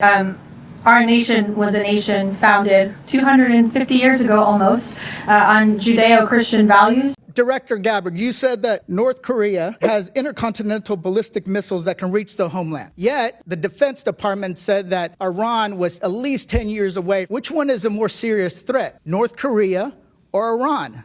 Um, our nation was a nation founded 250 years ago almost on Judeo-Christian values. Director Gabbard, you said that North Korea has intercontinental ballistic missiles that can reach the homeland. Yet, the Defense Department said that Iran was at least 10 years away. Which one is a more serious threat, North Korea or Iran?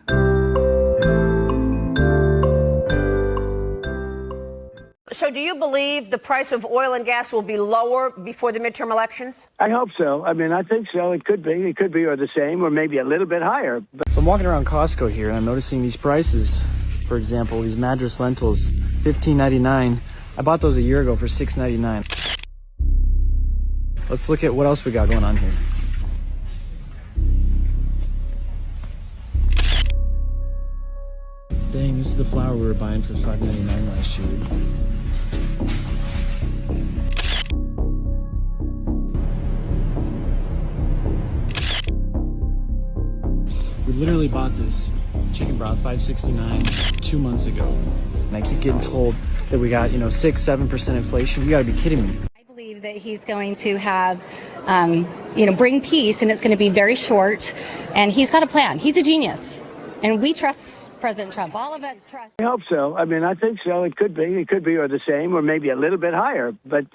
So do you believe the price of oil and gas will be lower before the midterm elections? I hope so. I mean, I think so. It could be. It could be or the same or maybe a little bit higher. So I'm walking around Costco here and I'm noticing these prices. For example, these Madras lentils, $15.99. I bought those a year ago for $6.99. Let's look at what else we got going on here. Dang, this is the flour we were buying for $5.99 last year. We literally bought this chicken broth, $5.69, 2 months ago. And I keep getting told that we got, 6-7% inflation. You gotta be kidding me. I believe that he's going to have, bring peace, and it's going to be very short. And he's got a plan. He's a genius. And we trust President Trump. All of us trust. I hope so. I mean, I think so. It could be. It could be or the same or maybe a little bit higher. But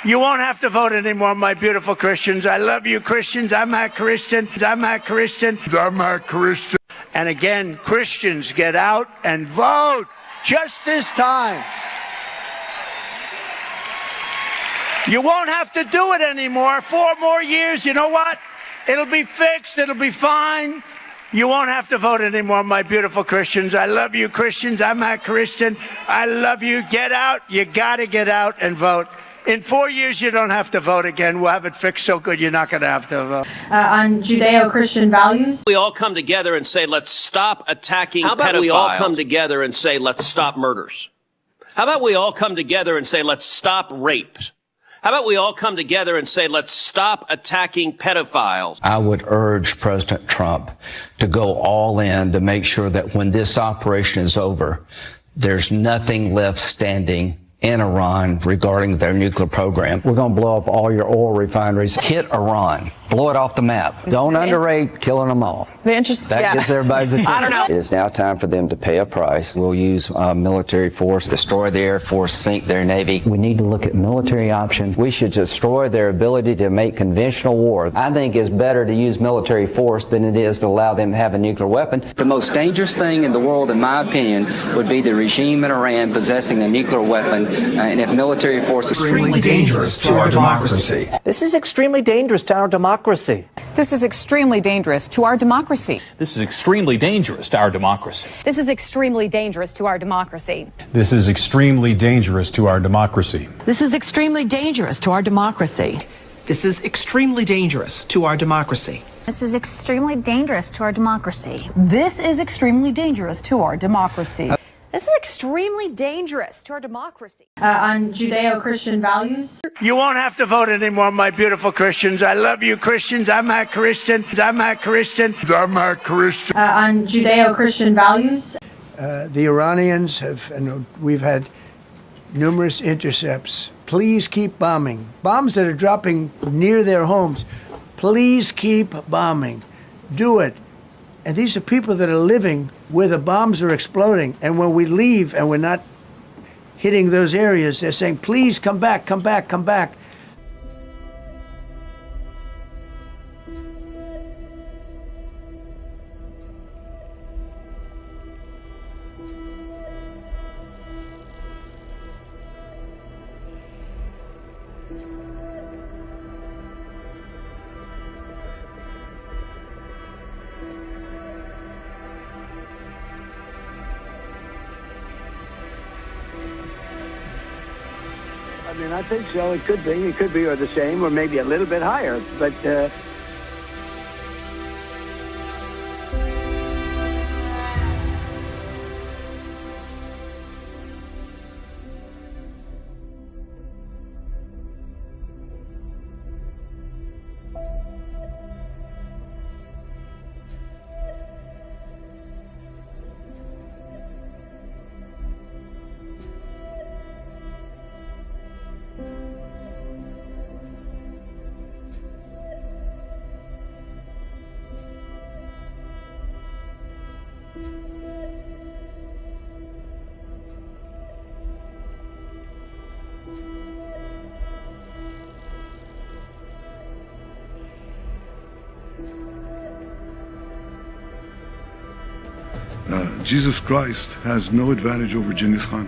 you won't have to vote anymore, my beautiful Christians. I love you, Christians. I'm a Christian. I'm a Christian. I'm a Christian. And again, Christians, get out and vote just this time. You won't have to do it anymore. 4 more years. You know what? It'll be fixed. It'll be fine. You won't have to vote anymore, my beautiful Christians. I love you, Christians. I'm a Christian. I love you. Get out. You got to get out and vote. In 4 years, you don't have to vote again. We'll have it fixed so good you're not going to have to vote. On Judeo-Christian values. We all come together and say, let's stop attacking pedophiles. How about we all come together and say, let's stop murders? How about we all come together and say, let's stop rape? How about we all come together and say, let's stop attacking pedophiles? I would urge President Trump to go all in to make sure that when this operation is over, there's nothing left standing in Iran regarding their nuclear program. We're going to blow up all your oil refineries. Hit Iran. Blow it off the map. Don't underrate killing them all. That gets everybody's attention. I don't know. It is now time for them to pay a price. We'll use military force, destroy the Air Force, sink their Navy. We need to look at military options. We should destroy their ability to make conventional war. I think it's better to use military force than it is to allow them to have a nuclear weapon. The most dangerous thing in the world, in my opinion, would be the regime in Iran possessing a nuclear weapon, and if military force is extremely dangerous to our democracy. This is extremely dangerous to our democracy. This is extremely dangerous to our democracy. This is extremely dangerous to our democracy. This is extremely dangerous to our democracy. This is extremely dangerous to our democracy. This is extremely dangerous to our democracy. This is extremely dangerous to our democracy. This is extremely dangerous to our democracy. This is extremely dangerous to our democracy. This is extremely dangerous to our democracy. On Judeo-Christian values. You won't have to vote anymore, my beautiful Christians. I love you, Christians. I'm a Christian. I'm a Christian. I'm a Christian. On Judeo-Christian values. The Iranians have, and we've had numerous intercepts. Please keep bombing. Bombs that are dropping near their homes. Please keep bombing. Do it. And these are people that are living where the bombs are exploding. And when we leave and we're not hitting those areas, they're saying, please come back, come back, come back. I mean, I think so. It could be. It could be or the same or maybe a little bit higher. But Jesus Christ has no advantage over Genghis Khan.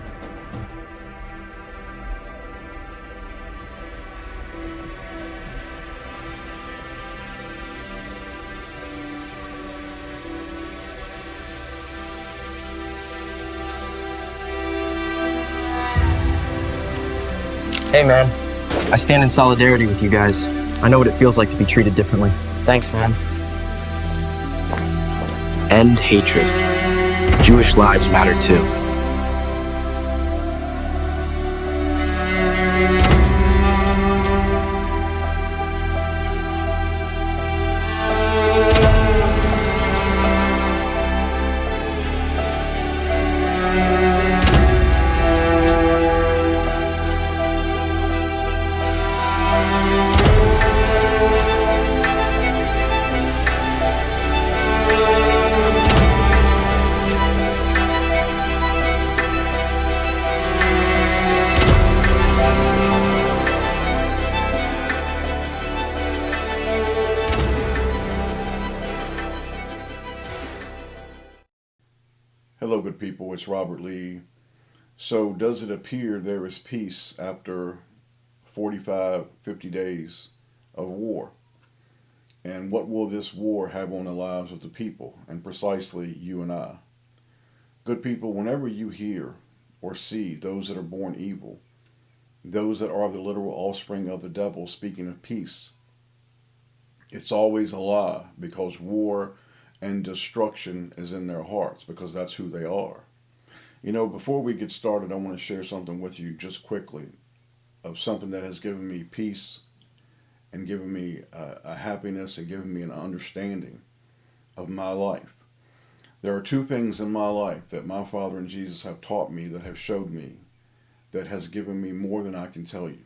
Hey man, I stand in solidarity with you guys. I know what it feels like to be treated differently. Thanks, man. End hatred. Jewish lives matter too. Hello, good people. It's Robert Lee. So, does it appear there is peace after 45, 50 days of war? And what will this war have on the lives of the people, and precisely you and I? Good people, whenever you hear or see those that are born evil, those that are the literal offspring of the devil speaking of peace, it's always a lie, because war and destruction is in their hearts, because that's who they are. You know, before we get started, I want to share something with you just quickly of something that has given me peace and given me a happiness and given me an understanding of my life. There are two things in my life that my Father and Jesus have taught me, that have showed me, that has given me more than I can tell you.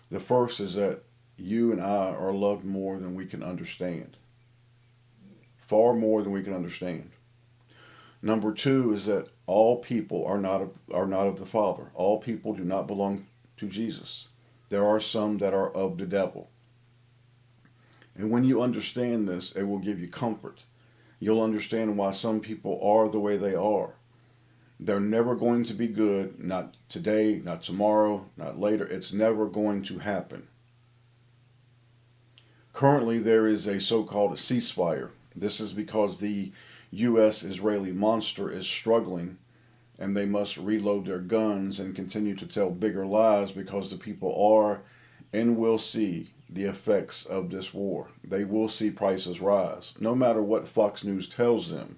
The first is that you and I are loved more than we can understand. Far more than we can understand. Number two is that all people are not of the Father. All people do not belong to Jesus. There are some that are of the devil. And when you understand this, it will give you comfort. You'll understand why some people are the way they are. They're never going to be good, not today, not tomorrow, not later. It's never going to happen. Currently, there is a so-called ceasefire. This is because the U.S.-Israeli monster is struggling, and they must reload their guns and continue to tell bigger lies, because the people are and will see the effects of this war. They will see prices rise, no matter what Fox News tells them.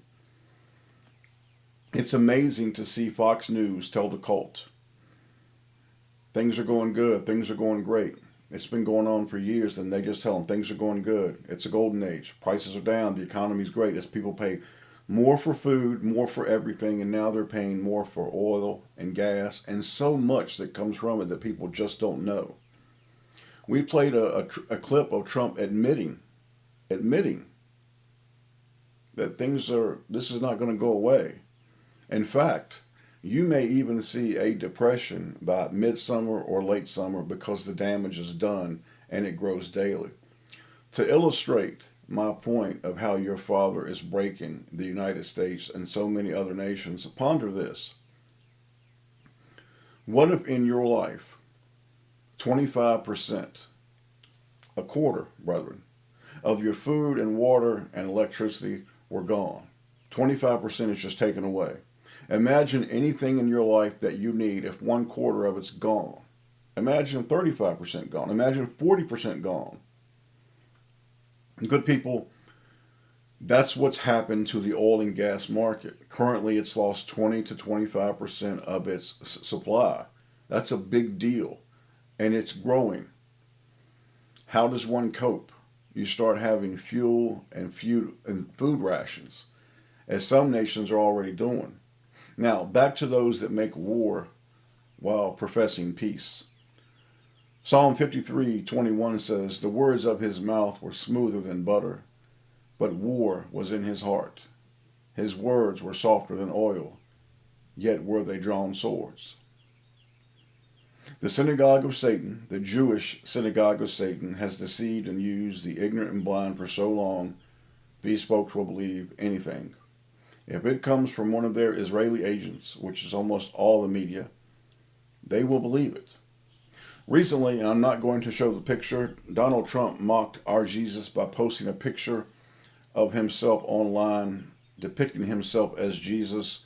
It's amazing to see Fox News tell the cult, things are going good, things are going great. It's been going on for years, and they just tell them things are going good. It's a golden age. Prices are down. The economy's great. As people pay more for food, more for everything, and now they're paying more for oil and gas and so much that comes from it that people just don't know. We played a clip of Trump admitting that this is not going to go away. In fact, you may even see a depression by midsummer or late summer, because the damage is done and it grows daily. To illustrate my point of how your Father is breaking the United States and so many other nations, ponder this. What if in your life 25%, a quarter, brethren, of your food and water and electricity were gone? 25% is just taken away. Imagine anything in your life that you need if 1/4 of it's gone. Imagine 35% gone. Imagine 40% gone. Good people, that's what's happened to the oil and gas market. Currently, it's lost 20 to 25% of its supply. That's a big deal, and it's growing. How does one cope? You start having fuel and food rations, as some nations are already doing. Now, back to those that make war while professing peace. Psalm 53:21 says, "The words of his mouth were smoother than butter, but war was in his heart. His words were softer than oil, yet were they drawn swords." The synagogue of Satan, the Jewish synagogue of Satan, has deceived and used the ignorant and blind for so long, these folks will believe anything. If it comes from one of their Israeli agents, which is almost all the media, they will believe it. Recently, and I'm not going to show the picture, Donald Trump mocked our Jesus by posting a picture of himself online, depicting himself as Jesus.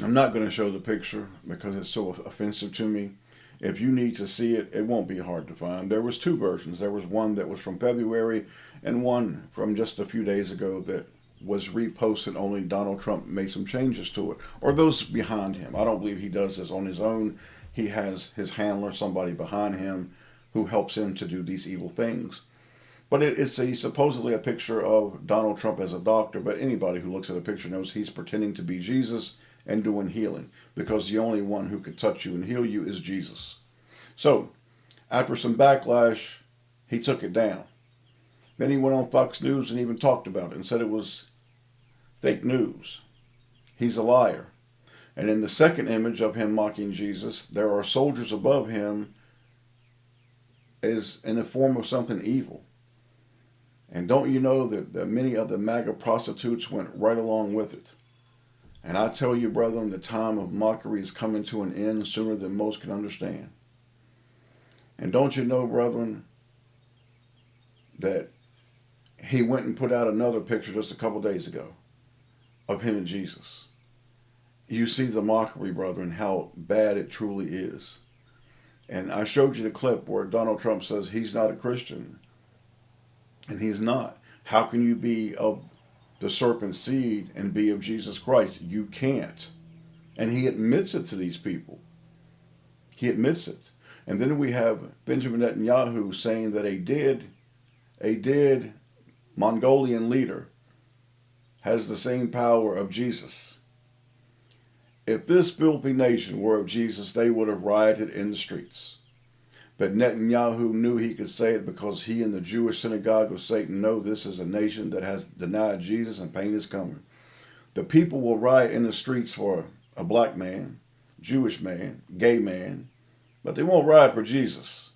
I'm not going to show the picture because it's so offensive to me. If you need to see it, it won't be hard to find. There was two versions. There was one that was from February and one from just a few days ago that was reposted, only Donald Trump made some changes to it, or those behind him. I don't believe he does this on his own. He has his handler, somebody behind him, who helps him to do these evil things. But it's supposedly a picture of Donald Trump as a doctor, but anybody who looks at a picture knows he's pretending to be Jesus and doing healing, because the only one who could touch you and heal you is Jesus. So, after some backlash, he took it down. Then he went on Fox News and even talked about it and said it was fake news. He's a liar. And in the second image of him mocking Jesus, there are soldiers above him as in the form of something evil. And don't you know that many of the MAGA prostitutes went right along with it? And I tell you, brethren, the time of mockery is coming to an end sooner than most can understand. And don't you know, brethren, that he went and put out another picture just a couple days ago of him and Jesus. You see the mockery, brethren, how bad it truly is. And I showed you the clip where Donald Trump says he's not a Christian. And he's not. How can you be of the serpent's seed and be of Jesus Christ? You can't. And he admits it to these people. He admits it. And then we have Benjamin Netanyahu saying that a dead Mongolian leader has the same power of Jesus. If this filthy nation were of Jesus, they would have rioted in the streets. But Netanyahu knew he could say it because he and the Jewish synagogue of Satan know this is a nation that has denied Jesus and pain is coming. The people will riot in the streets for a black man, Jewish man, gay man, but they won't riot for Jesus.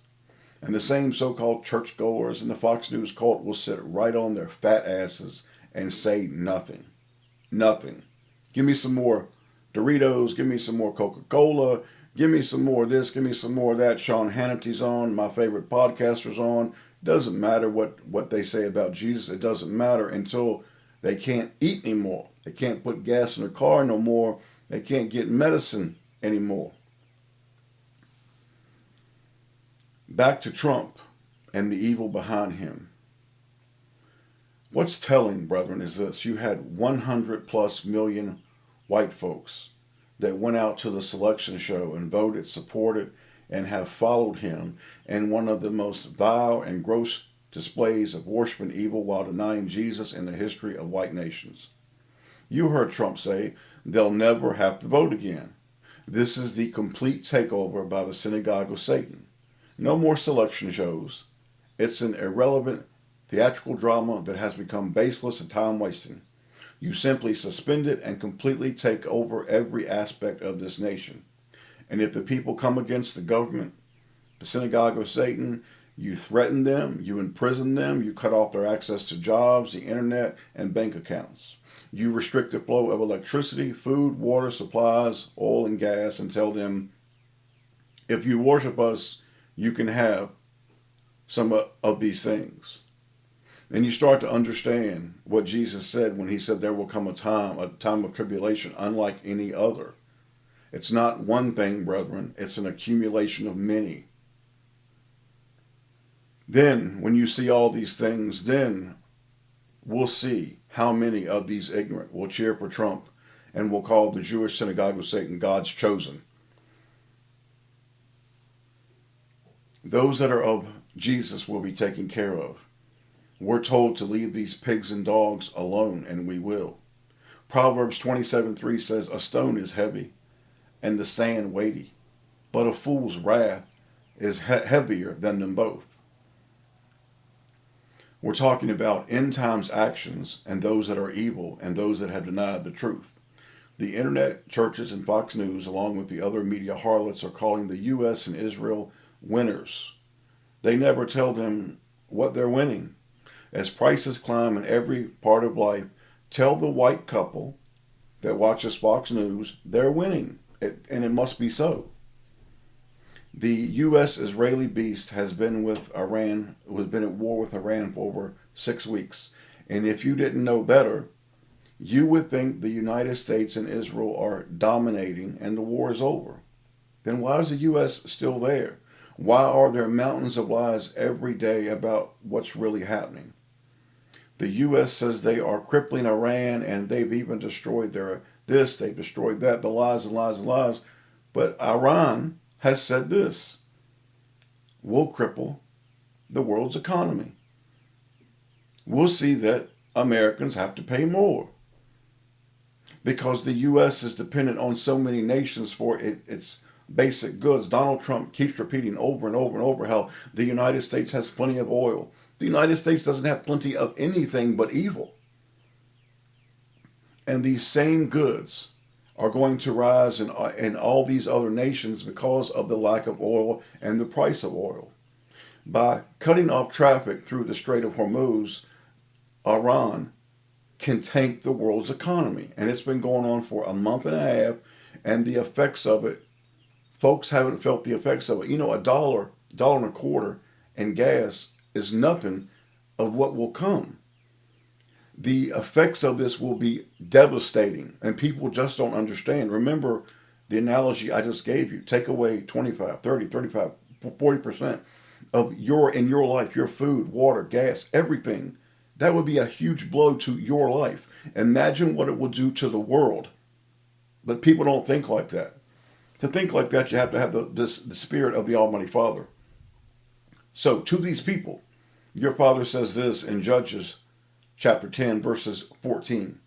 And the same so-called churchgoers and the Fox News cult will sit right on their fat asses and say nothing. Nothing. Give me some more Doritos, give me some more Coca-Cola, give me some more of this, give me some more of that. Sean Hannity's on, my favorite podcaster's on. Doesn't matter what they say about Jesus. It doesn't matter until they can't eat anymore. They can't put gas in their car no more. They can't get medicine anymore. Back to Trump and the evil behind him. What's telling, brethren, is this. You had 100+ million white folks that went out to the selection show and voted, supported, and have followed him in one of the most vile and gross displays of worshiping evil while denying Jesus in the history of white nations. You heard Trump say they'll never have to vote again. This is the complete takeover by the synagogue of Satan. No more selection shows. It's an irrelevant theatrical drama that has become baseless and time-wasting. You simply suspend it and completely take over every aspect of this nation. And if the people come against the government, the synagogue of Satan, you threaten them, you imprison them, you cut off their access to jobs, the internet, and bank accounts. You restrict the flow of electricity, food, water, supplies, oil, and gas, and tell them, if you worship us, you can have some of these things. And you start to understand what Jesus said when he said there will come a time of tribulation unlike any other. It's not one thing, brethren. It's an accumulation of many. Then, when you see all these things, then we'll see how many of these ignorant will cheer for Trump and will call the Jewish synagogue of Satan God's chosen. Those that are of Jesus will be taken care of. We're told to leave these pigs and dogs alone, and we will. Proverbs 27:3 says, a stone is heavy, and the sand weighty, but a fool's wrath is heavier than them both. We're talking about end times actions and those that are evil and those that have denied the truth. The internet, churches, and Fox News, along with the other media harlots, are calling the U.S. and Israel winners. They never tell them what they're winning. As prices climb in every part of life, tell the white couple that watches Fox News they're winning, and it must be so. The U.S.-Israeli beast has been at war with Iran for over 6 weeks. And if you didn't know better, you would think the United States and Israel are dominating and the war is over. Then why is the U.S. still there? Why are there mountains of lies every day about what's really happening? The U.S. says they are crippling Iran and they've even destroyed they've destroyed that, the lies and lies and lies. But Iran has said this: we'll cripple the world's economy. We'll see that Americans have to pay more because the U.S. is dependent on so many nations for its basic goods. Donald Trump keeps repeating over and over and over how the United States has plenty of oil. The United States doesn't have plenty of anything but evil. And these same goods are going to rise in all these other nations because of the lack of oil and the price of oil. By cutting off traffic through the Strait of Hormuz, Iran can tank the world's economy. And it's been going on for a month and a half, and the effects of it, folks haven't felt the effects of it. You know, $1, $1.25 in gas is nothing of what will come. The effects of this will be devastating, and people just don't understand. Remember the analogy I just gave you. Take away 25, 30, 35, 40% of in your life, your food, water, gas, everything. That would be a huge blow to your life. Imagine what it will do to the world. But people don't think like that. To think like that, you have to have the spirit of the Almighty Father. So to these people, your Father says this in Judges chapter 10, verses 14.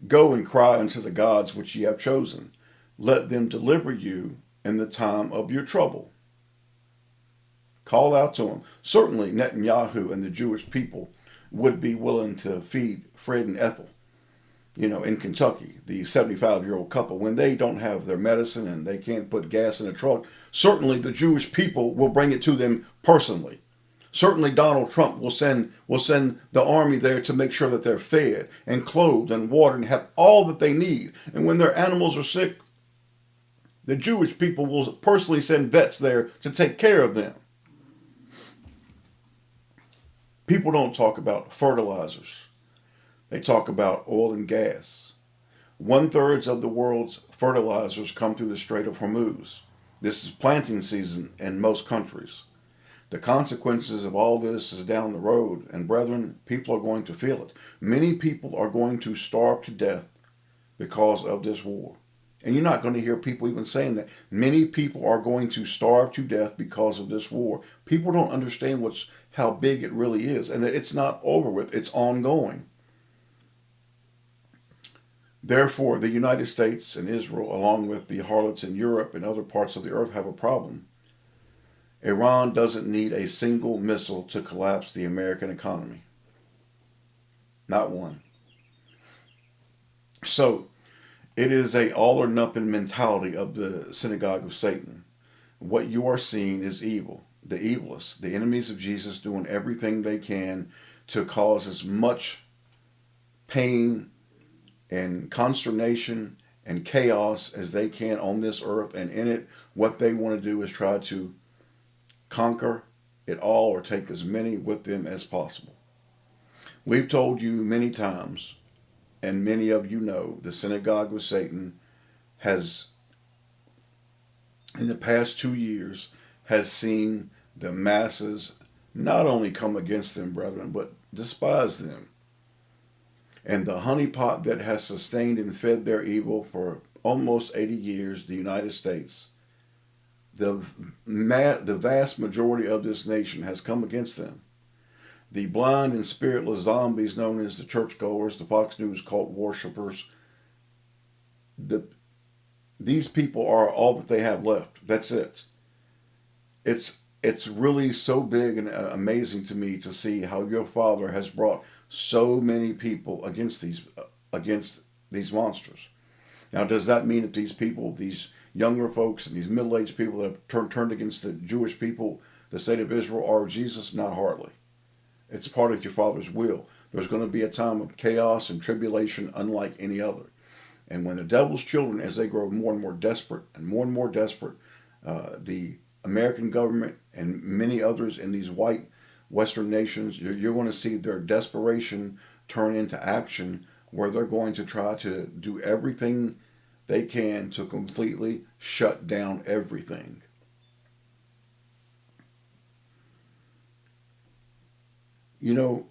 Go and cry unto the gods which ye have chosen. Let them deliver you in the time of your trouble. Call out to them. Certainly Netanyahu and the Jewish people would be willing to feed Fred and Ethel, in Kentucky, the 75-year-old couple, when they don't have their medicine and they can't put gas in a truck. Certainly the Jewish people will bring it to them personally. Certainly Donald Trump will send the army there to make sure that they're fed and clothed and watered and have all that they need. And when their animals are sick, the Jewish people will personally send vets there to take care of them. People don't talk about fertilizers. They talk about oil and gas. 1/3 of the world's fertilizers come through the Strait of Hormuz. This is planting season in most countries. The consequences of all this is down the road, and brethren, people are going to feel it. Many people are going to starve to death because of this war. And you're not going to hear people even saying that. Many people are going to starve to death because of this war. People don't understand how big it really is, and that it's not over with, it's ongoing. Therefore, the United States and Israel, along with the harlots in Europe and other parts of the earth, have a problem. Iran doesn't need a single missile to collapse the American economy. Not one. So, it is a all or nothing mentality of the Synagogue of Satan. What you are seeing is evil. The evilest, the enemies of Jesus, doing everything they can to cause as much pain and consternation and chaos as they can on this earth. And in it, what they want to do is try to conquer it all or take as many with them as possible. We've told you many times, and many of you know, the Synagogue of Satan has, in the past 2 years, has seen the masses not only come against them, brethren, but despise them. And the honeypot that has sustained and fed their evil for almost 80 years, the United States, the vast majority of this nation has come against them. The blind and spiritless zombies known as the churchgoers, the Fox News cult worshipers, these people are all that they have left. That's it. It's really so big and amazing to me to see how your Father has brought so many people against these monsters. Now, does that mean that these people, these younger folks and these middle-aged people that have turned against the Jewish people, the state of Israel, are Jesus? Not hardly. It's part of your Father's will. There's going to be a time of chaos and tribulation unlike any other. And when the devil's children, as they grow more and more desperate, the American government and many others in these white Western nations, you're going to see their desperation turn into action, where they're going to try to do everything they can to completely shut down everything. You know,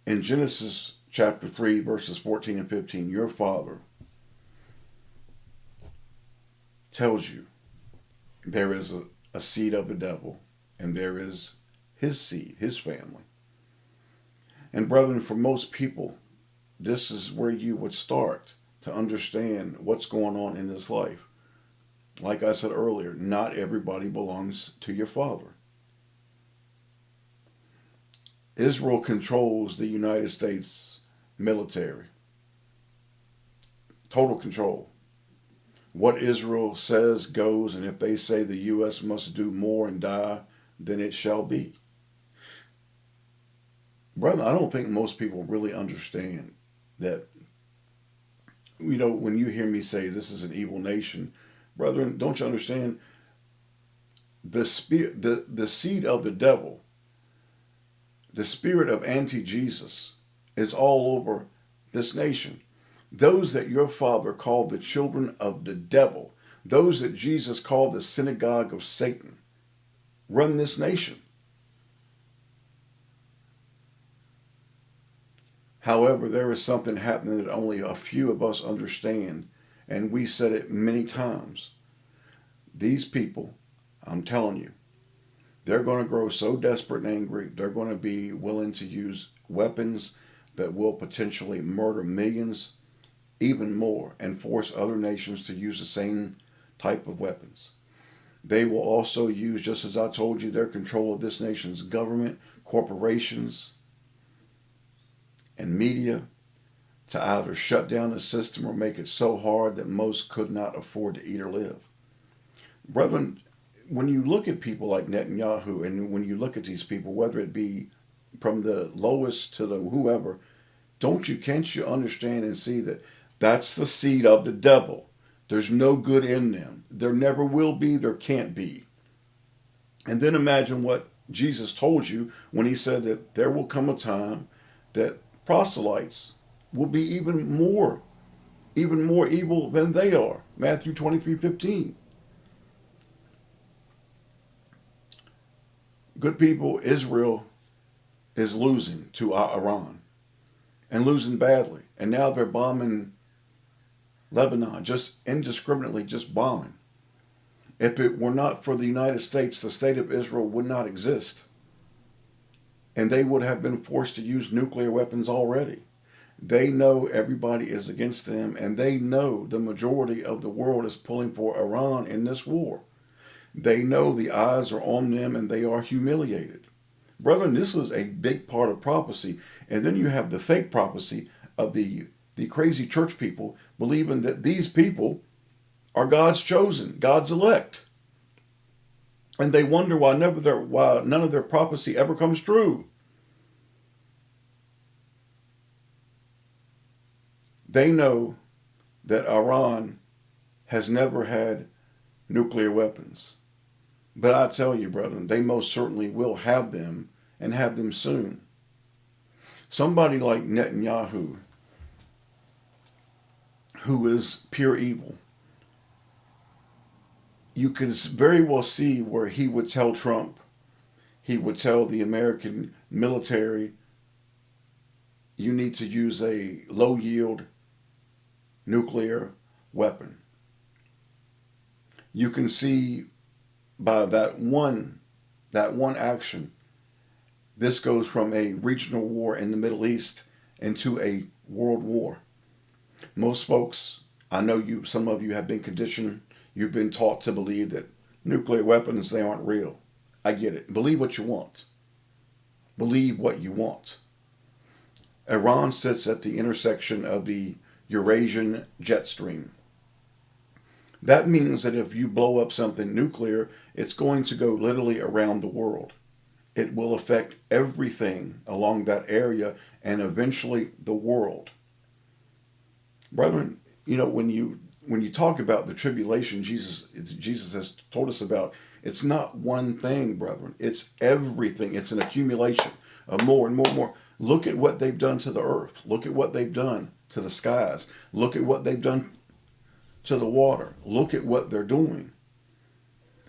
in Genesis chapter 3, verses 14 and 15, your Father tells you there is a seed of the devil, and there is his seed, his family. And brethren, for most people, this is where you would start to understand what's going on in this life. Like I said earlier, not everybody belongs to your Father. Israel controls the United States military. Total control. What Israel says goes, and if they say the U.S. must do more and die, then it shall be. Brother, I don't think most people really understand that, you know, when you hear me say this is an evil nation, brethren, don't you understand the seed of the devil, the spirit of anti-Jesus is all over this nation. Those that your Father called the children of the devil, those that Jesus called the synagogue of Satan, run this nation. However, there is something happening that only a few of us understand, and we said it many times. These people, I'm telling you, they're going to grow so desperate and angry, they're going to be willing to use weapons that will potentially murder millions, even more, and force other nations to use the same type of weapons. They will also use, just as I told you, their control of this nation's government, corporations, and media to either shut down the system or make it so hard that most could not afford to eat or live. Brethren, when you look at people like Netanyahu, and when you look at these people, whether it be from the lowest to the whoever, can't you understand and see that that's the seed of the devil? There's no good in them. There never will be, there can't be. And then imagine what Jesus told you when he said that there will come a time that proselytes will be even more evil than they are. Matthew 23:15. Good people, Israel is losing to Iran, and losing badly. And now they're bombing Lebanon, just indiscriminately, just bombing. If it were not for the United States, the state of Israel would not exist. And they would have been forced to use nuclear weapons already. They know everybody is against them, and they know the majority of the world is pulling for Iran in this war. They know the eyes are on them, and they are humiliated. Brethren, this is a big part of prophecy. And then you have the fake prophecy of the crazy church people believing that these people are God's chosen, God's elect. And they wonder why none of their prophecy ever comes true. They know that Iran has never had nuclear weapons. But I tell you, brethren, they most certainly will have them, and have them soon. Somebody like Netanyahu, who is pure evil, you can very well see where he would tell Trump, he would tell the American military, you need to use a low-yield nuclear weapon. You can see by that one action, this goes from a regional war in the Middle East into a world war. Most folks, I know some of you have been conditioned, you've been taught to believe that nuclear weapons, they aren't real. I get it. Believe what you want. Believe what you want. Iran sits at the intersection of the Eurasian jet stream. That means that if you blow up something nuclear, it's going to go literally around the world. It will affect everything along that area and eventually the world. Brethren, you know, when you talk about the tribulation Jesus has told us about, it's not one thing, brethren. It's everything. It's an accumulation of more and more and more. Look at what they've done to the earth. Look at what they've done to the skies. Look at what they've done to the water. Look at what they're doing.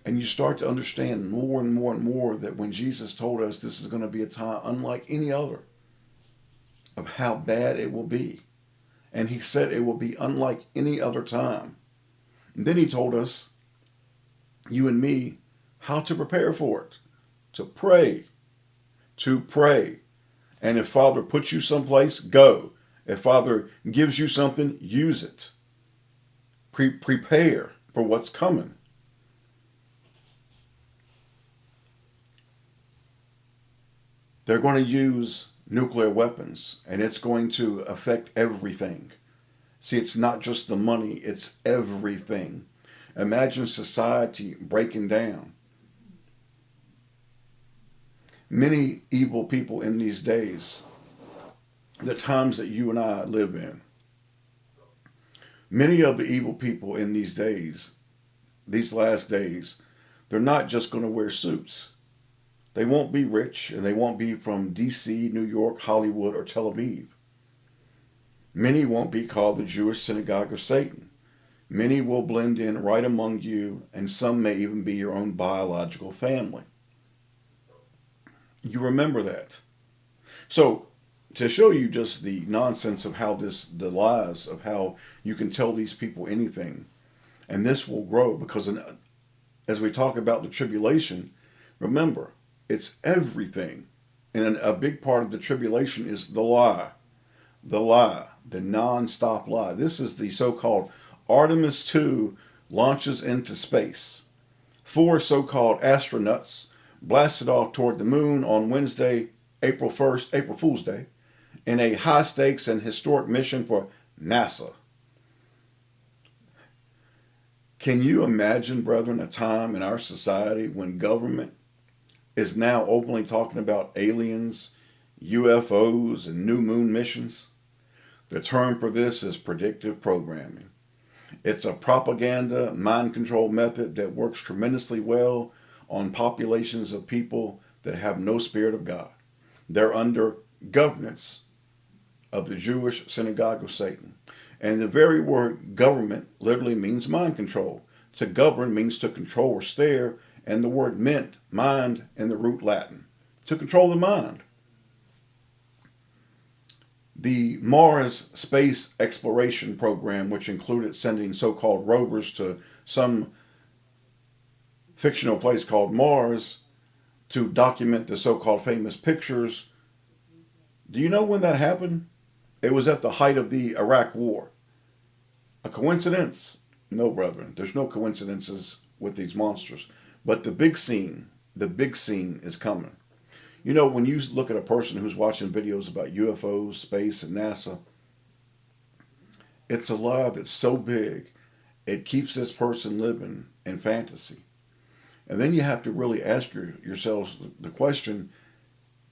And you start to understand more and more and more that when Jesus told us this is going to be a time unlike any other, of how bad it will be. And he said it will be unlike any other time. And then he told us, you and me, how to prepare for it. To pray. To pray. And if Father puts you someplace, go. If Father gives you something, use it. Prepare for what's coming. They're going to use nuclear weapons, and it's going to affect everything. See, it's not just the money, it's everything. Imagine society breaking down. Many evil people in these days, the times that you and I live in, many of the evil people in these days, these last days, they're not just going to wear suits. They won't be rich, and they won't be from DC, New York, Hollywood, or Tel Aviv. Many won't be called the Jewish Synagogue of Satan. Many will blend in right among you, and some may even be your own biological family. You remember that. So, to show you just the nonsense of how the lies of how you can tell these people anything, and this will grow because as we talk about the tribulation, remember, it's everything. And a big part of the tribulation is the lie, the non-stop lie. This is the so-called Artemis 2 launches into space. 4 so-called astronauts blasted off toward the moon on Wednesday, April 1st, April Fool's Day, in a high-stakes and historic mission for NASA. Can you imagine, brethren, a time in our society when government is now openly talking about aliens, UFOs, and new moon missions? The term for this is predictive programming. It's a propaganda, mind control method that works tremendously well on populations of people that have no spirit of God. They're under governance of the Jewish Synagogue of Satan. And the very word government literally means mind control. To govern means to control or steer, and the word meant mind in the root Latin, to control the mind. The Mars space exploration program, which included sending so-called rovers to some fictional place called Mars to document the so-called famous pictures. Do you know when that happened? It was at the height of the Iraq War. A coincidence? No, brethren. There's no coincidences with these monsters. But the big scene is coming. You know, when you look at a person who's watching videos about UFOs, space, and NASA, it's a lie that's so big, it keeps this person living in fantasy. And then you have to really ask yourselves the question,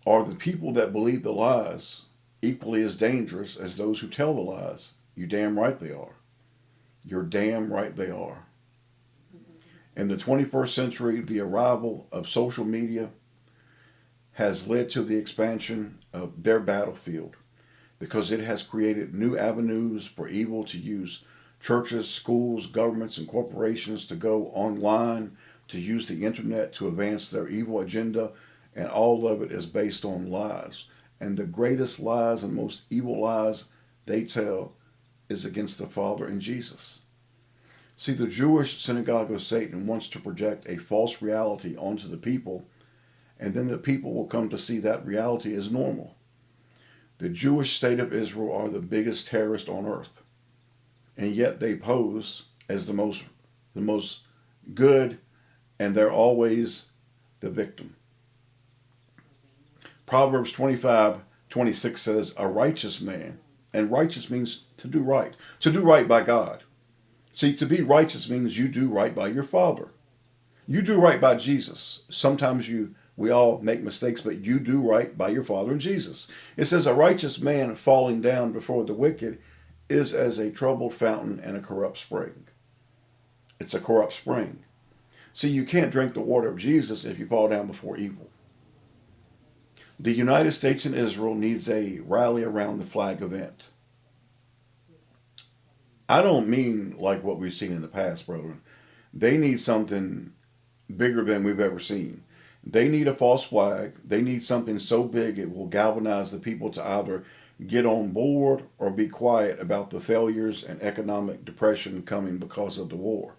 are the people that believe the lies equally as dangerous as those who tell the lies? You damn right they are. You're damn right they are. In the 21st century, the arrival of social media has led to the expansion of their battlefield because it has created new avenues for evil to use churches, schools, governments, and corporations to go online, to use the internet to advance their evil agenda, and all of it is based on lies. And the greatest lies and most evil lies they tell is against the Father and Jesus. See, the Jewish Synagogue of Satan wants to project a false reality onto the people, and then the people will come to see that reality as normal. The Jewish state of Israel are the biggest terrorists on earth, and yet they pose as the most good, and they're always the victim. Proverbs 25:26 says, a righteous man, and righteous means to do right by God. See, to be righteous means you do right by your Father. You do right by Jesus. Sometimes we all make mistakes, but you do right by your Father and Jesus. It says a righteous man falling down before the wicked is as a troubled fountain and a corrupt spring. It's a corrupt spring. See, you can't drink the water of Jesus if you fall down before evil. The United States and Israel needs a rally around the flag event. I don't mean like what we've seen in the past, brethren. They need something bigger than we've ever seen. They need a false flag. They need something so big it will galvanize the people to either get on board or be quiet about the failures and economic depression coming because of the war.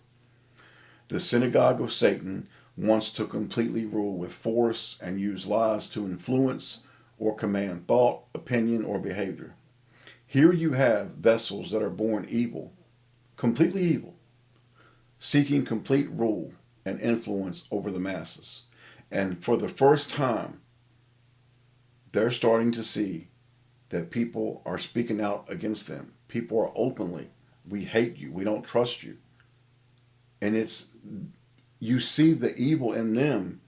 The synagogue of Satan wants to completely rule with force and use lies to influence or command thought, opinion, or behavior. Here you have vessels that are born evil, completely evil, seeking complete rule and influence over the masses. And for the first time, they're starting to see that people are speaking out against them. People are openly, we hate you, we don't trust you. And you see the evil in them,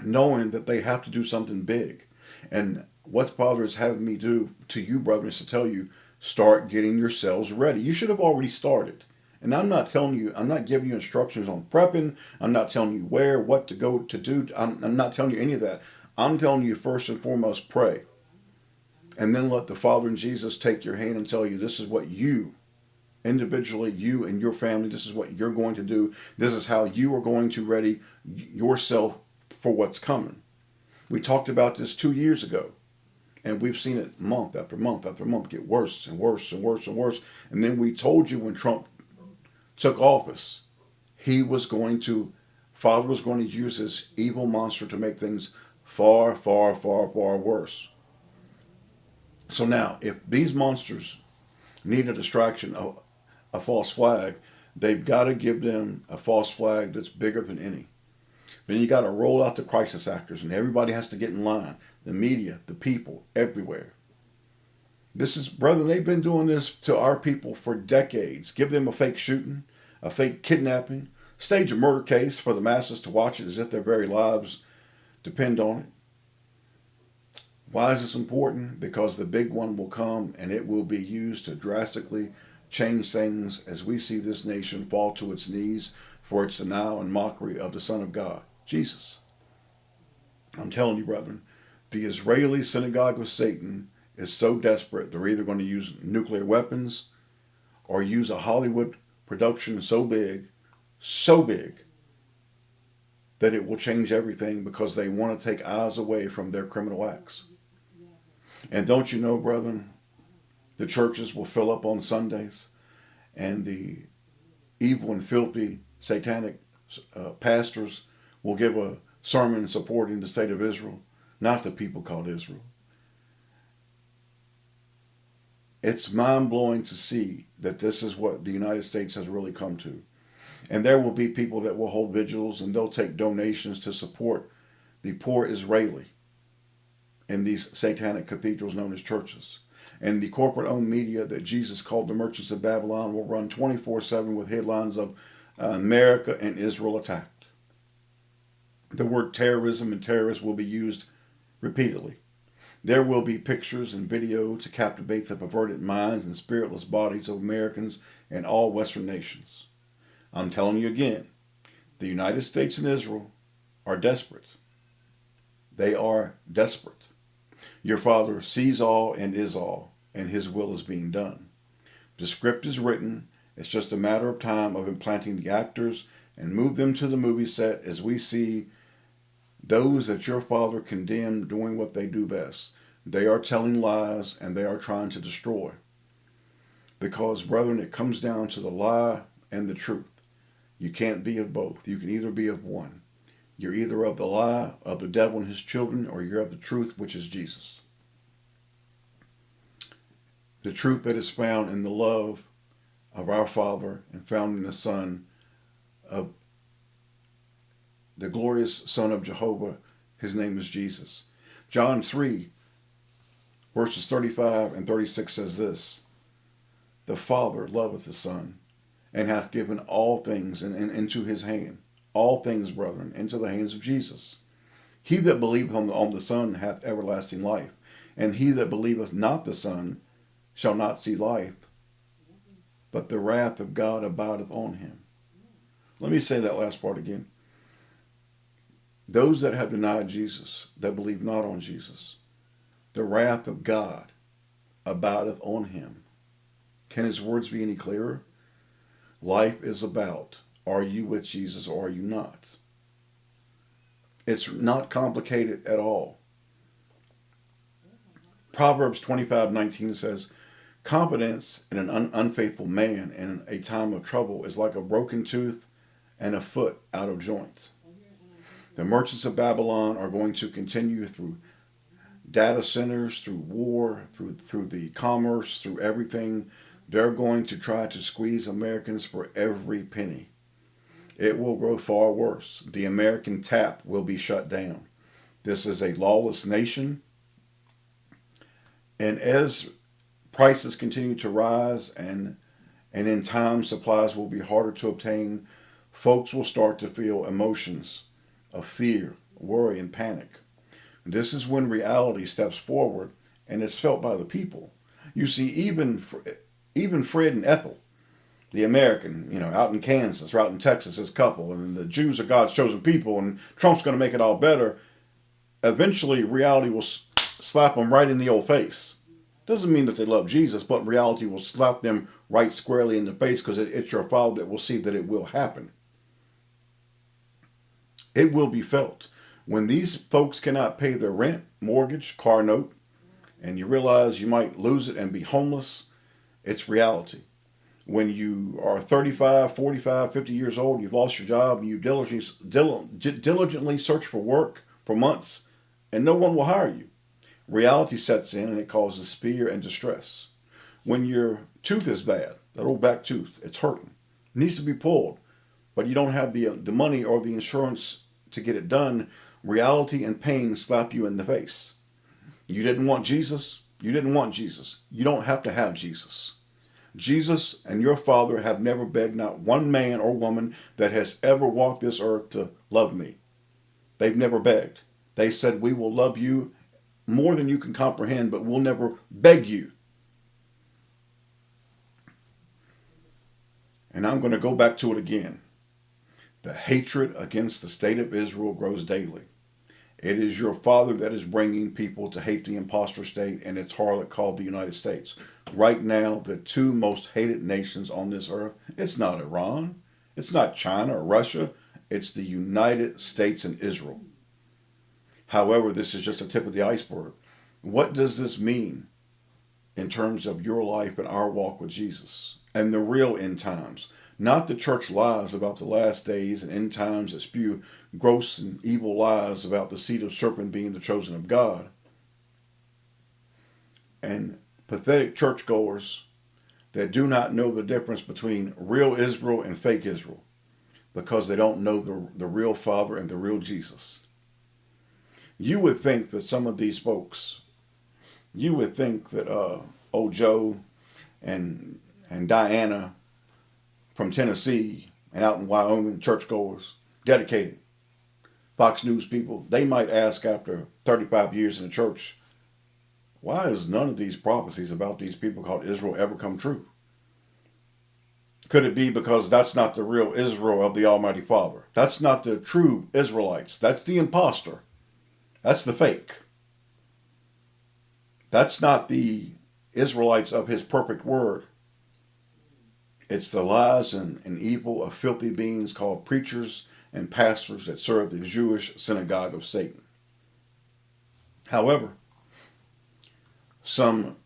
knowing that they have to do something big. And what Father is having me do to you, brethren, is to tell you, start getting yourselves ready. You should have already started. And I'm not telling you, I'm not giving you instructions on prepping. I'm not telling you where, what to go to do. I'm not telling you any of that. I'm telling you first and foremost, pray. And then let the Father and Jesus take your hand and tell you, this is what you, individually, you and your family, this is what you're going to do. This is how you are going to ready yourself for what's coming. We talked about this 2 years ago. And we've seen it month after month after month get worse and worse and worse and worse. And then we told you when Trump took office, Father was going to use this evil monster to make things far, far, far, far worse. So now, if these monsters need a distraction, a false flag, they've got to give them a false flag that's bigger than any. Then you got to roll out the crisis actors, and everybody has to get in line. The media, the people, everywhere. Brother, they've been doing this to our people for decades. Give them a fake shooting, a fake kidnapping, stage a murder case for the masses to watch it as if their very lives depend on it. Why is this important? Because the big one will come and it will be used to drastically change things as we see this nation fall to its knees for its denial and mockery of the Son of God, Jesus. I'm telling you, brethren, the Israeli synagogue of Satan is so desperate they're either going to use nuclear weapons or use a Hollywood production so big that it will change everything because they want to take eyes away from their criminal acts. And don't you know, brethren, the churches will fill up on Sundays and the evil and filthy satanic pastors will give a sermon supporting the state of Israel, not the people called Israel. It's mind-blowing to see that this is what the United States has really come to. And there will be people that will hold vigils and they'll take donations to support the poor Israeli in these satanic cathedrals known as churches. And the corporate-owned media that Jesus called the merchants of Babylon will run 24/7 with headlines of America and Israel attacked. The word terrorism and terrorist will be used repeatedly. There will be pictures and video to captivate the perverted minds and spiritless bodies of Americans and all Western nations. I'm telling you again, the United States and Israel are desperate. They are desperate. Your Father sees all and is all, and His will is being done. The script is written. It's just a matter of time of implanting the actors and move them to the movie set as we see those that your Father condemned doing what they do best. They are telling lies and they are trying to destroy. Because, brethren, it comes down to the lie and the truth. You can't be of both. You can either be of one. You're either of the lie, of the devil and his children, or you're of the truth, which is Jesus. The truth that is found in the love of our Father and found in the Son of the glorious Son of Jehovah. His name is Jesus. John 3, verses 35 and 36 says this: The Father loveth the Son and hath given all things into his hand. All things, brethren, into the hands of Jesus. He that believeth on the Son hath everlasting life, and he that believeth not the Son shall not see life, but the wrath of God abideth on him. Let me say that last part again. Those that have denied Jesus, that believe not on Jesus, the wrath of God abideth on him. Can his words be any clearer? Life is about, are you with Jesus or are you not? It's not complicated at all. Proverbs 25:19 says, confidence in an unfaithful man in a time of trouble is like a broken tooth and a foot out of joint. The merchants of Babylon are going to continue through data centers, through war, through the commerce, through everything. They're going to try to squeeze Americans for every penny. It will grow far worse. The American tap will be shut down. This is a lawless nation. And as prices continue to rise and in time supplies will be harder to obtain, folks will start to feel emotions of fear, worry, and panic. This is when reality steps forward and is felt by the people. You see, even Fred and Ethel, the American, out in Kansas or out in Texas, this couple, and the Jews are God's chosen people, and Trump's going to make it all better. Eventually, reality will slap them right in the old face. Doesn't mean that they love Jesus, but reality will slap them right squarely in the face because it's your Father that will see that it will happen. It will be felt. When these folks cannot pay their rent, mortgage, car note, and you realize you might lose it and be homeless, it's reality. When you are 35, 45, 50 years old, you've lost your job, and you diligently search for work for months, and no one will hire you. Reality sets in, and it causes fear and distress. When your tooth is bad, that old back tooth, it's hurting, it needs to be pulled, but you don't have the money or the insurance to get it done, reality and pain slap you in the face. You didn't want Jesus? You didn't want Jesus. You don't have to have Jesus. Jesus and your Father have never begged not one man or woman that has ever walked this earth to love me. They've never begged. They said, we will love you more than you can comprehend, but we'll never beg you. And I'm going to go back to it again. The hatred against the state of Israel grows daily. It is your Father that is bringing people to hate the imposter state and its harlot called the United States. Right now, the two most hated nations on this earth, it's not Iran, it's not China or Russia, it's the United States and Israel. However, this is just the tip of the iceberg. What does this mean in terms of your life and our walk with Jesus and the real end times? Not the church lies about the last days and end times that spew gross and evil lies about the seed of serpent being the chosen of God. And pathetic churchgoers that do not know the difference between real Israel and fake Israel because they don't know the real Father and the real Jesus. You would think that some of these folks, you would think that old Joe and Diana from Tennessee and out in Wyoming, churchgoers, dedicated, Fox News people, they might ask after 35 years in the church, why has none of these prophecies about these people called Israel ever come true? Could it be because that's not the real Israel of the Almighty Father? That's not the true Israelites. That's the imposter. That's the fake. That's not the Israelites of his perfect word. It's the lies and evil of filthy beings called preachers and pastors that serve the Jewish synagogue of Satan. However, some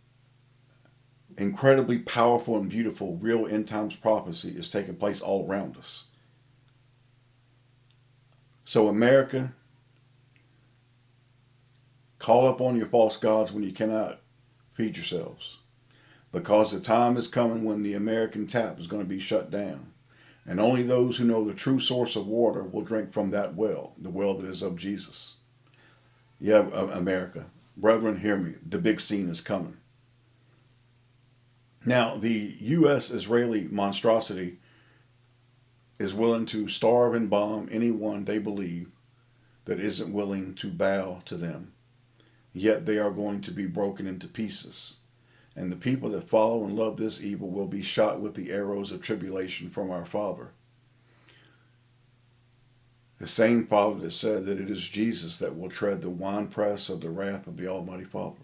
incredibly powerful and beautiful real end times prophecy is taking place all around us. So America, call upon your false gods when you cannot feed yourselves. Because the time is coming when the American tap is going to be shut down. And only those who know the true source of water will drink from that well, the well that is of Jesus. Yeah, America. Brethren, hear me. The big scene is coming. Now, the U.S.-Israeli monstrosity is willing to starve and bomb anyone they believe that isn't willing to bow to them. Yet they are going to be broken into pieces. And the people that follow and love this evil will be shot with the arrows of tribulation from our Father. The same Father that said that it is Jesus that will tread the winepress of the wrath of the Almighty Father.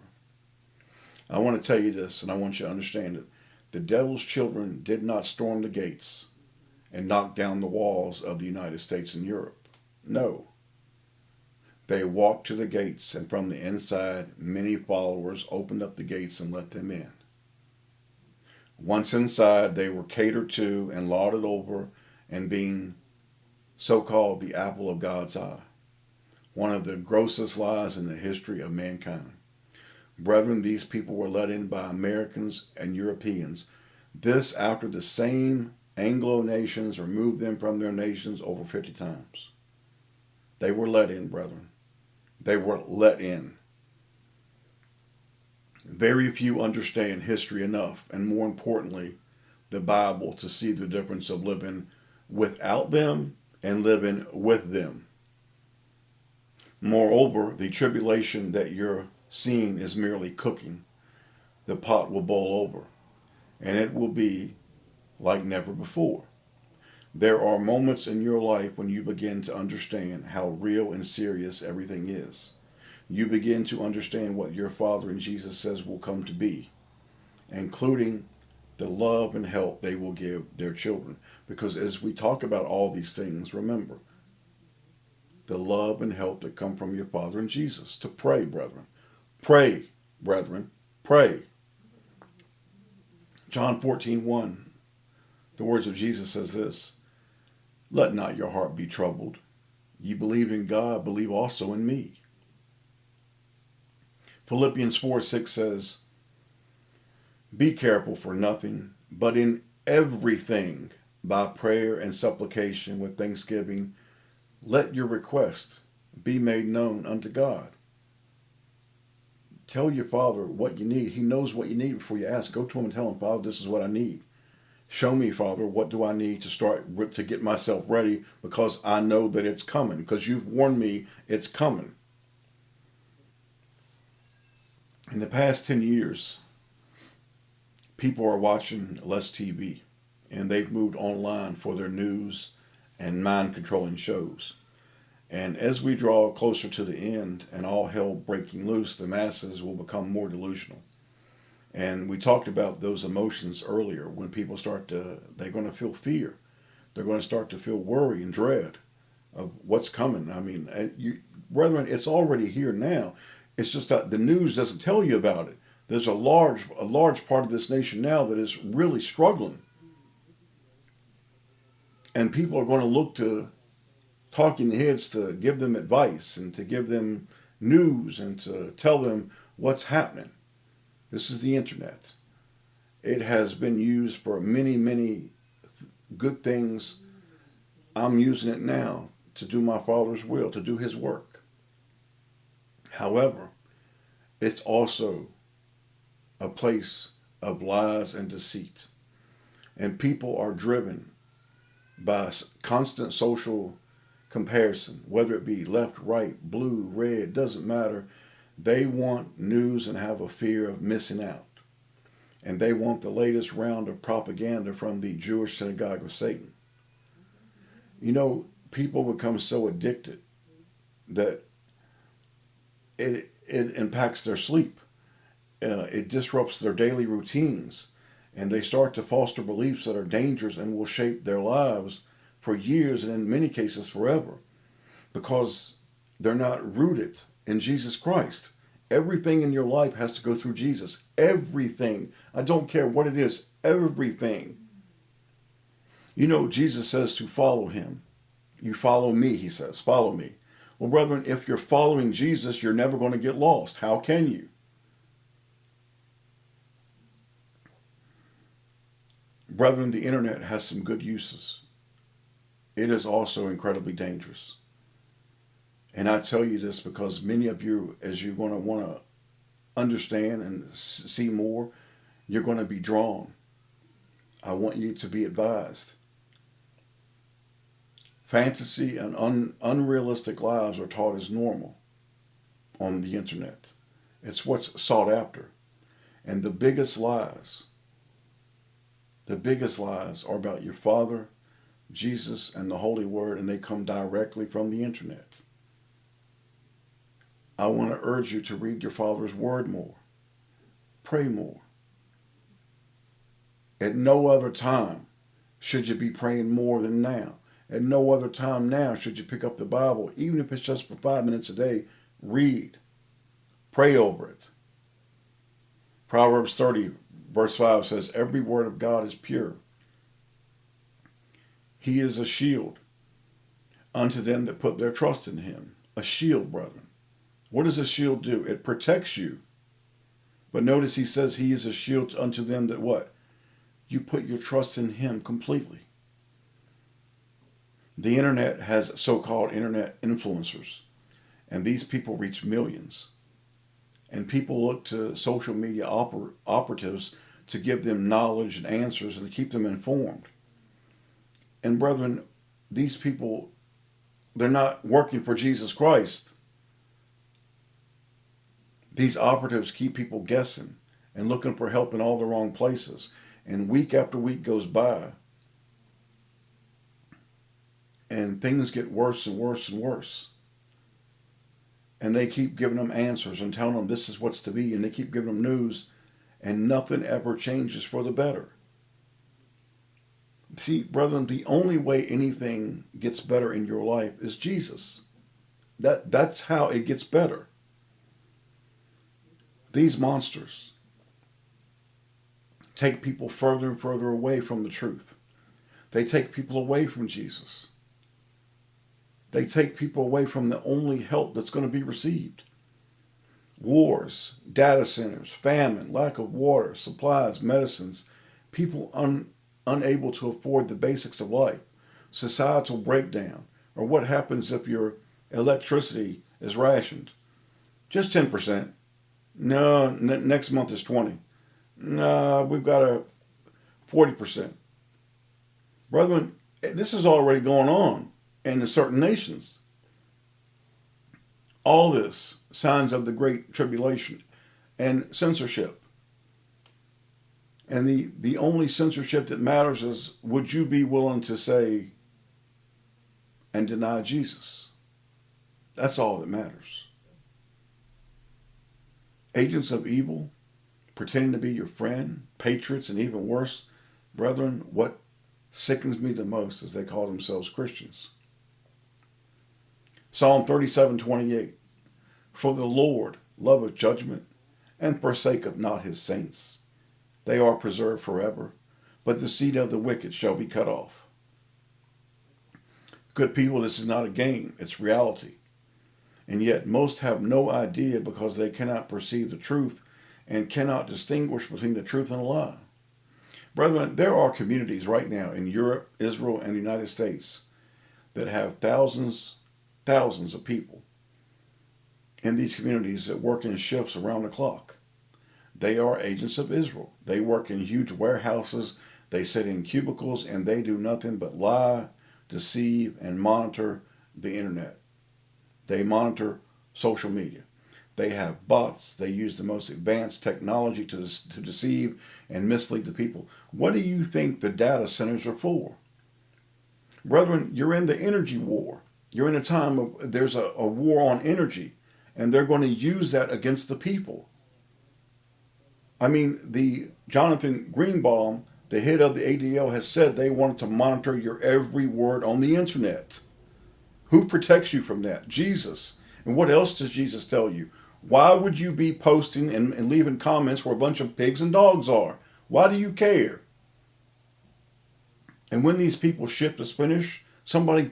I want to tell you this, and I want you to understand it. The devil's children did not storm the gates and knock down the walls of the United States and Europe. No. They walked to the gates, and from the inside, many followers opened up the gates and let them in. Once inside, they were catered to and lauded over and being so-called the apple of God's eye. One of the grossest lies in the history of mankind. Brethren, these people were let in by Americans and Europeans. This after the same Anglo nations removed them from their nations over 50 times. They were let in, brethren. They were let in. Very few understand history enough, and more importantly, the Bible, to see the difference of living without them and living with them. Moreover, the tribulation that you're seeing is merely cooking. The pot will boil over, and it will be like never before. There are moments in your life when you begin to understand how real and serious everything is. You begin to understand what your Father and Jesus says will come to be, including the love and help they will give their children. Because as we talk about all these things, remember the love and help that come from your Father and Jesus. To pray, brethren. Pray, brethren. Pray. John 14:1, the words of Jesus says this, "Let not your heart be troubled. Ye believe in God, believe also in me." Philippians 4:6 says, "Be careful for nothing, but in everything, by prayer and supplication with thanksgiving, let your request be made known unto God." Tell your Father what you need. He knows what you need before you ask. Go to him and tell him, "Father, this is what I need. Show me, Father, what do I need to start with to get myself ready, because I know that it's coming, because you've warned me it's coming." In the past 10 years, people are watching less TV, and they've moved online for their news and mind-controlling shows. And as we draw closer to the end and all hell breaking loose, the masses will become more delusional. And we talked about those emotions earlier. When people they're going to feel fear. They're going to start to feel worry and dread of what's coming. I mean, brethren, it's already here now. It's just that the news doesn't tell you about it. There's a large part of this nation now that is really struggling. And people are going to look to talking heads to give them advice and to give them news and to tell them what's happening. This is the internet. It has been used for many, many good things. I'm using it now to do my Father's will, to do his work. However, it's also a place of lies and deceit. And people are driven by constant social comparison, whether it be left, right, blue, red, doesn't matter. They want news and have a fear of missing out. And they want the latest round of propaganda from the Jewish Synagogue of Satan. You know, people become so addicted that it impacts their sleep. It disrupts their daily routines. And they start to foster beliefs that are dangerous and will shape their lives for years, and in many cases forever, because they're not rooted in Jesus Christ. Everything in your life has to go through Jesus. Everything. I don't care what it is. Everything. You know, Jesus says to follow him. You follow me, he says. Follow me. Well, brethren, if you're following Jesus, you're never going to get lost. How can you? Brethren, the internet has some good uses. It is also incredibly dangerous. And I tell you this because many of you, as you're going to want to understand and see more, you're going to be drawn. I want you to be advised. Fantasy and unrealistic lives are taught as normal on the internet. It's what's sought after. And the biggest lies are about your Father, Jesus, and the Holy Word, and they come directly from the internet. I want to urge you to read your Father's Word more. Pray more. At no other time should you be praying more than now. At no other time now should you pick up the Bible, even if it's just for 5 minutes a day. Read. Pray over it. Proverbs 30, verse 5 says, every word of God is pure. He is a shield unto them that put their trust in him. A shield, brethren. What does a shield do? It protects you. But notice he says he is a shield unto them that what? You put your trust in him completely. The internet has so-called internet influencers, and these people reach millions. And people look to social media operatives to give them knowledge and answers and to keep them informed. And brethren, these people, they're not working for Jesus Christ. These operatives keep people guessing and looking for help in all the wrong places. And week after week goes by, and things get worse and worse and worse. And they keep giving them answers and telling them this is what's to be, and they keep giving them news, and nothing ever changes for the better. See, brethren, the only way anything gets better in your life is Jesus. That's how it gets better. These monsters take people further and further away from the truth. They take people away from Jesus. They take people away from the only help that's going to be received. Wars, data centers, famine, lack of water, supplies, medicines, people unable to afford the basics of life, societal breakdown, or what happens if your electricity is rationed. Just 10%. No, next month is 20. No, we've got a 40%. Brethren, this is already going on in certain nations. All this, signs of the Great Tribulation and censorship. And the only censorship that matters is, would you be willing to say and deny Jesus? That's all that matters. Agents of evil, pretending to be your friend, patriots, and even worse, brethren, what sickens me the most is they call themselves Christians. Psalm 37:28. For the Lord loveth judgment, and forsaketh not his saints. They are preserved forever, but the seed of the wicked shall be cut off. Good people, this is not a game, it's reality. And yet most have no idea because they cannot perceive the truth and cannot distinguish between the truth and a lie. Brethren, there are communities right now in Europe, Israel, and the United States that have thousands of people in these communities that work in shifts around the clock. They are agents of Israel. They work in huge warehouses, they sit in cubicles, and they do nothing but lie, deceive, and monitor the internet. They monitor social media. They have bots. They use the most advanced technology to deceive and mislead the people. What do you think the data centers are for? Brethren, you're in the energy war. You're in a time of, there's a war on energy, and they're going to use that against the people. I mean, the Jonathan Greenbaum, the head of the ADL, has said they wanted to monitor your every word on the internet. Who protects you from that? Jesus. And what else does Jesus tell you? Why would you be posting and leaving comments where a bunch of pigs and dogs are? Why do you care? And when these people shift is finished, somebody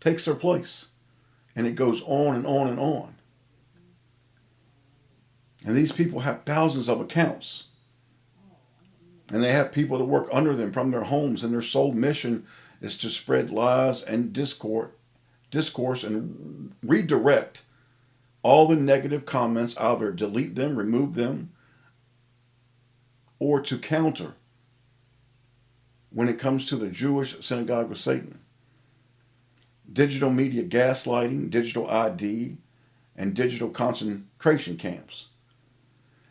takes their place. And it goes on and on and on. And these people have thousands of accounts. And they have people that work under them from their homes, and their sole mission is to spread lies and discourse and redirect all the negative comments, either delete them, remove them, or to counter when it comes to the Jewish synagogue of Satan. digital media gaslighting, digital ID, and digital concentration camps.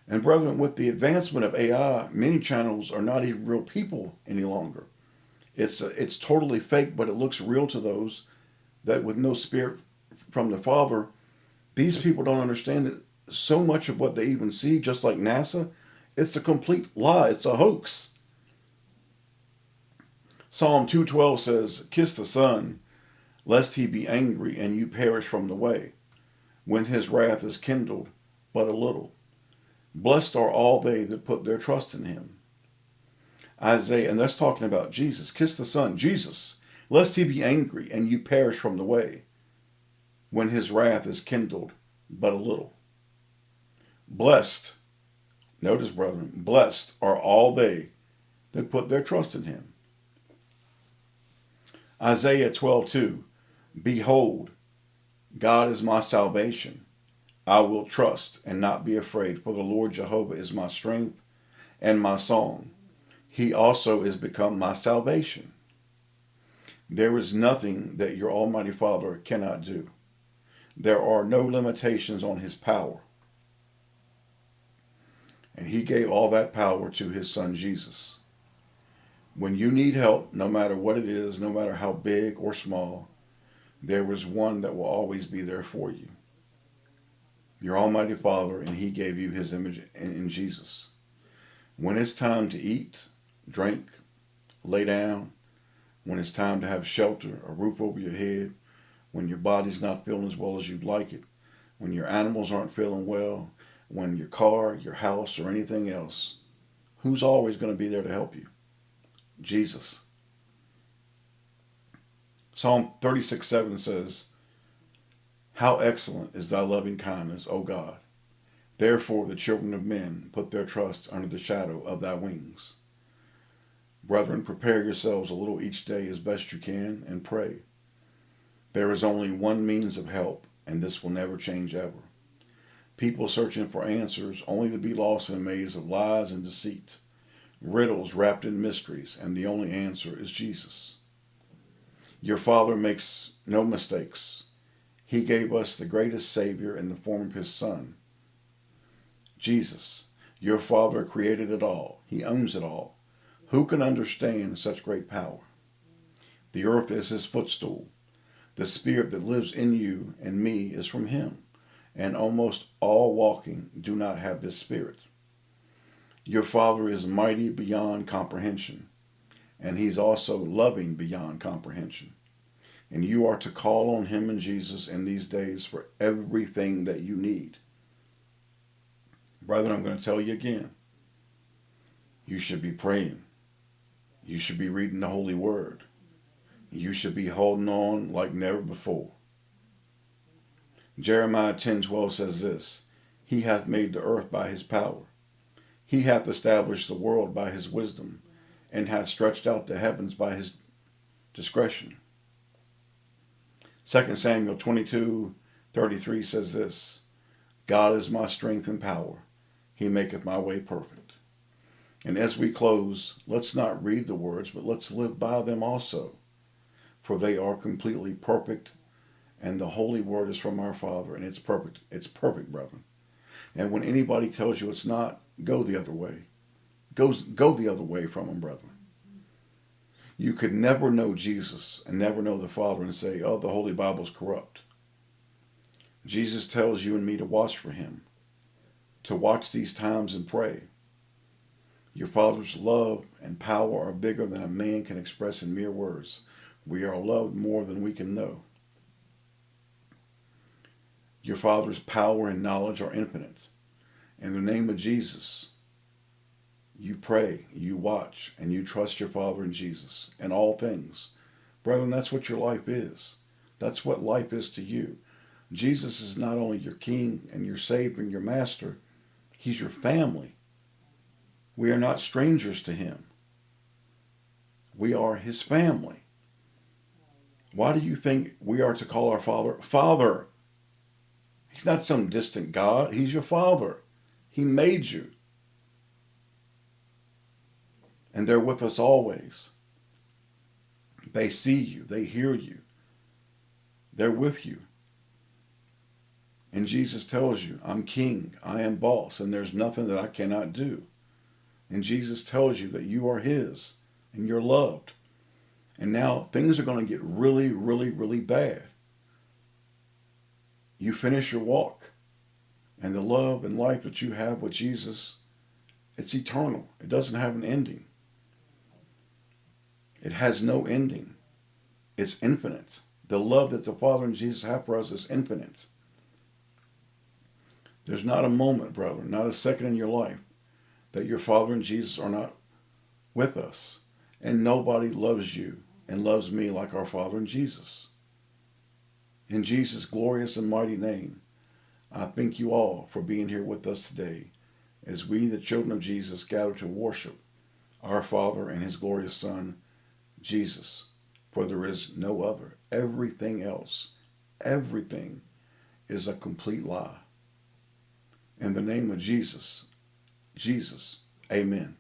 And brethren, with the advancement of AI, many channels are not even real people any longer. It's totally fake, but it looks real to those that with no spirit from the Father. These people don't understand that so much of what they even see, just like NASA, it's a complete lie. It's a hoax. Psalm 2:12 says, "Kiss the Son, lest he be angry and you perish from the way, when his wrath is kindled but a little. Blessed are all they that put their trust in him." Isaiah, and that's talking about Jesus. Kiss the Son, Jesus, lest he be angry and you perish from the way, when his wrath is kindled but a little. Blessed, notice brethren, blessed are all they that put their trust in him. Isaiah 12:2, "Behold, God is my salvation. I will trust and not be afraid, for the Lord Jehovah is my strength and my song. He also is become my salvation." There is nothing that your Almighty Father cannot do. There are no limitations on his power. And he gave all that power to his Son Jesus. When you need help, no matter what it is, no matter how big or small, there is one that will always be there for you. Your Almighty Father, and he gave you his image in Jesus. When it's time to eat, drink, lay down, when it's time to have shelter, a roof over your head, when your body's not feeling as well as you'd like it, when your animals aren't feeling well, when your car, your house, or anything else, who's always going to be there to help you? Jesus. Psalm 36:7 says, "How excellent is thy loving kindness, O God! Therefore the children of men put their trust under the shadow of thy wings." Brethren, prepare yourselves a little each day as best you can and pray. There is only one means of help, and this will never change ever. People searching for answers only to be lost in a maze of lies and deceit, riddles wrapped in mysteries, and the only answer is Jesus. Your Father makes no mistakes. He gave us the greatest Savior in the form of his Son, Jesus. Your Father created it all. He owns it all. Who can understand such great power? The earth is his footstool. The Spirit that lives in you and me is from him, and almost all walking do not have this Spirit. Your Father is mighty beyond comprehension, and he's also loving beyond comprehension. And you are to call on him and Jesus in these days for everything that you need. Brethren, I'm going to tell you again. You should be praying. You should be reading the Holy Word. You should be holding on like never before. Jeremiah 10:12 says this, "He hath made the earth by his power. He hath established the world by his wisdom, and hath stretched out the heavens by his discretion." 2 Samuel 22:33 says this, "God is my strength and power. He maketh my way perfect." And as we close, let's not read the words, but let's live by them also. For they are completely perfect, and the Holy Word is from our Father, and it's perfect. It's perfect, brethren. And when anybody tells you it's not, go the other way. Go the other way from them, brethren. You could never know Jesus and never know the Father and say, "Oh, the Holy Bible's corrupt." Jesus tells you and me to watch for him, to watch these times and pray. Your Father's love and power are bigger than a man can express in mere words. We are loved more than we can know. Your Father's power and knowledge are infinite. In the name of Jesus, you pray, you watch, and you trust your Father in Jesus in all things. Brethren, that's what your life is. That's what life is to you. Jesus is not only your King and your Savior and your Master, he's your family. We are not strangers to him. We are his family. Why do you think we are to call our Father Father? He's not some distant God. He's your Father. He made you. And they're with us always. They see you. They hear you. They're with you. And Jesus tells you, I'm king, I am boss, and there's nothing that I cannot do. And Jesus tells you that you are his and you're loved. And now things are going to get really, really, really bad. You finish your walk, and the love and life that you have with Jesus, it's eternal. It doesn't have an ending. It has no ending. It's infinite. The love that the Father and Jesus have for us is infinite. There's not a moment, brother, not a second in your life that your Father and Jesus are not with us. And nobody loves you and loves me like our Father and Jesus. In Jesus' glorious and mighty name, I thank you all for being here with us today as we, the children of Jesus, gather to worship our Father and his glorious Son, Jesus. For there is no other. Everything else, everything is a complete lie. In the name of Jesus, amen.